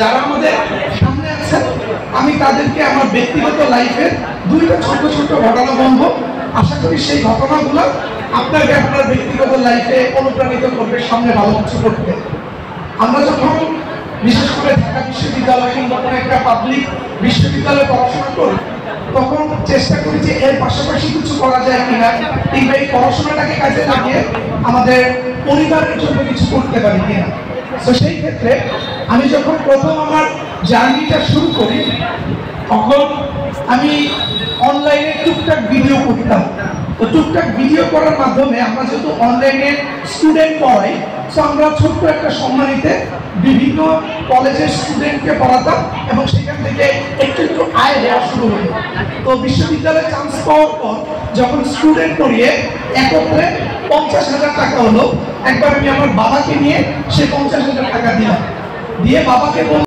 যারা আমাদের সামনে আছেন আমি তাদেরকে আমার ব্যক্তিগত লাইফের দুইটা ছোট ছোট ঘটনা বলবো। আশা করি সেই ঘটনাগুলো আপনাকে আপনার ব্যক্তিগত লাইফে অনুপ্রাণিত করবে সামনে ভালো কিছু করতে। আমরা যখন বিশেষ করে ঢাকা বিশ্ববিদ্যালয় কিংবা একটা পাবলিক বিশ্ববিদ্যালয়ে পড়াশোনা করি তখন চেষ্টা করি যে এর পাশাপাশি কিছু করা যায় কিনা, কিংবা এই পড়াশোনাটাকে কাজে লাগিয়ে আমাদের পরিবারের জন্য কিছু করতে পারি কিনা। তো সেই ক্ষেত্রে আমি যখন প্রথম আমার জার্নিটা শুরু করি তখন আমি অনলাইনে টুকটাক ভিডিও করতাম। তো টুকটাক ভিডিও করার মাধ্যমে আমরা যেহেতু অনলাইনে স্টুডেন্ট পড়াই, তো আমরা ছোট্ট একটা সম্মানিতে বিভিন্ন কলেজের স্টুডেন্টকে পড়াতাম এবং সেখান থেকে একটু একটু আয় দেওয়া শুরু হলো। তো বিশ্ববিদ্যালয়ে চান্স পাওয়ার পর যখন স্টুডেন্ট পড়িয়ে একত্রে 50,000 টাকা হলো, একবার আমি আমার বাবাকে নিয়ে সে 50,000 টাকা দিলাম, দিয়ে বাবাকে